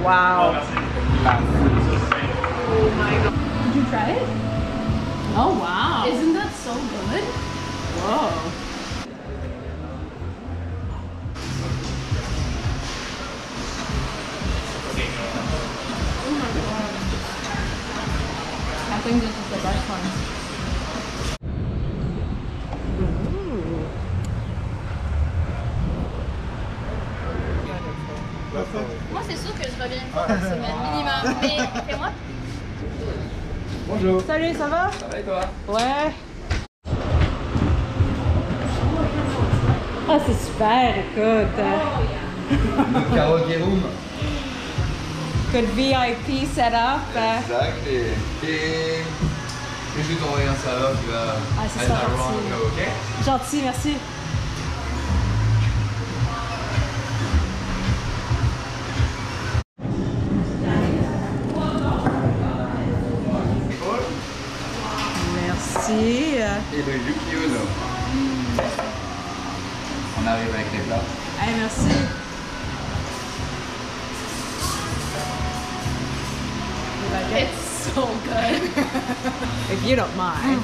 Wow. Oh my god. Did you try it? Oh wow. Isn't that so good? Whoa. Oh my god. I think this is the best one. Moi, c'est sûr que je reviens une fois par semaine minimum, mais fais-moi. Bonjour. Salut, ça va? Ça va et toi? Ouais. Ah, c'est super, écoute. Karaoke room. Good VIP setup. Exact. Et je vais t'envoyer un serveur qui va Ah, c'est mettre ça, un round merci. karaoke. Gentil, merci. Merci. Et le Yuki Uno. On arrive avec les plats. Hey, merci. You like it? It's so good. If you don't mind.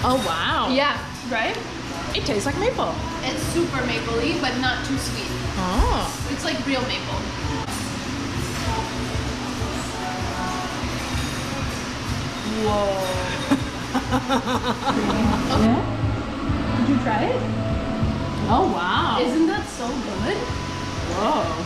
Oh wow. Yeah, right? It tastes like maple. It's super mapley, but not too sweet. Oh. It's like real maple. Whoa. Okay. Did you try it? Oh wow. Isn't that so good? Whoa.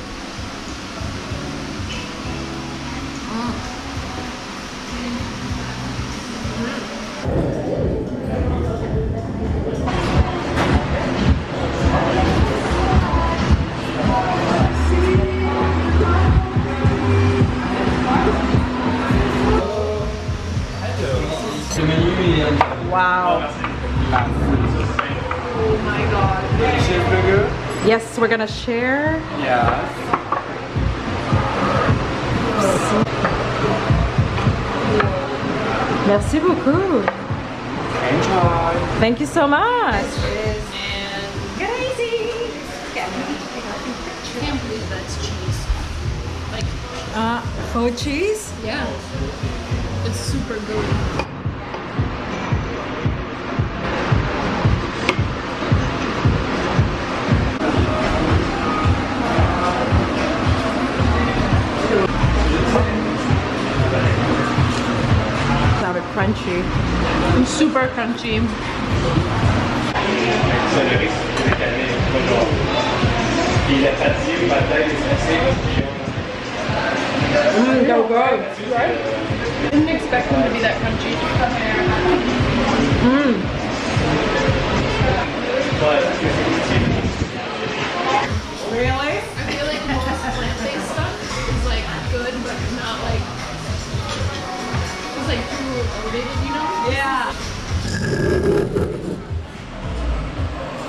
Ce menu est Wow. Oh my god. chef burger. Yes, we're gonna share. Yeah. Merci beaucoup. Enjoy. Thank you so much. And crazy. I can't believe that's cheese. Like, Faux cheese. yeah. It's super gooey. Sounded crunchy. It's super crunchy. Go good. Right? Didn't expect them to be that crunchy. Really? I feel like most plant-based stuff is like good, but not like it's like too overrated, you know? Yeah.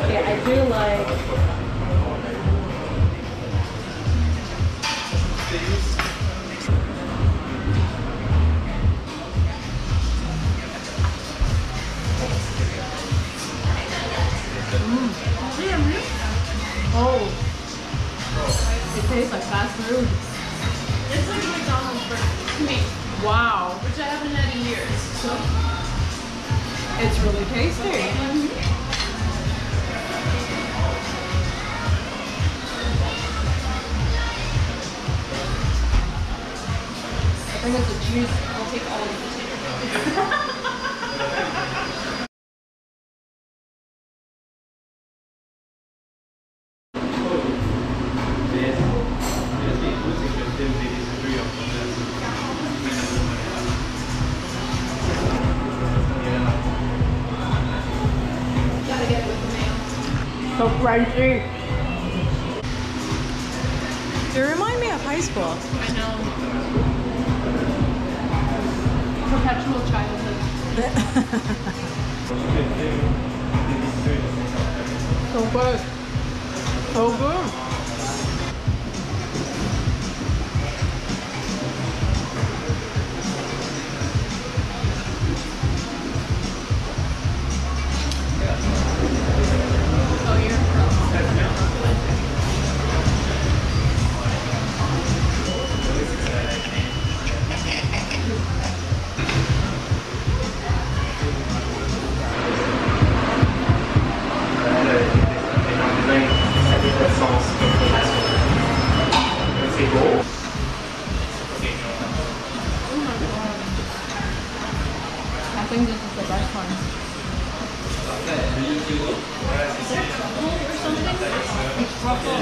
Yeah, I do like. Oh, it tastes like fast food. It's like McDonald's burger to me, Wow, which I haven't had in years. So it's really tasty. I think it's the juice. I'll take all of it. Gotta get it with the mayo. So crunchy. They remind me of high school. I know. Perpetual childhood. So good. So good. Oh, you're sauce for the last one. C'est beau. I think this is the best one. It's truffle.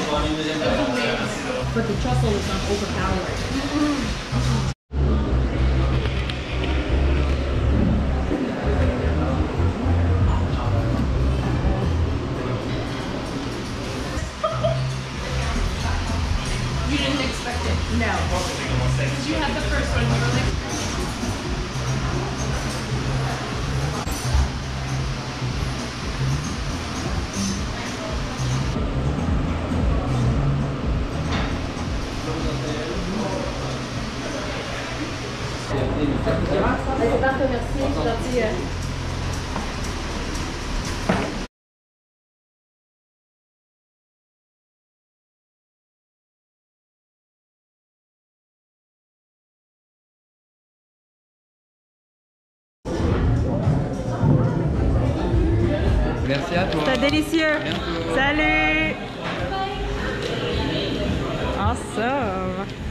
But the truffle is not overpowering. You didn't expect it? No. Because you had the first one, you were like... C'est parfait, merci. C'est gentil. Merci à toi. C'était délicieux. Bientôt. Salut. Awesome.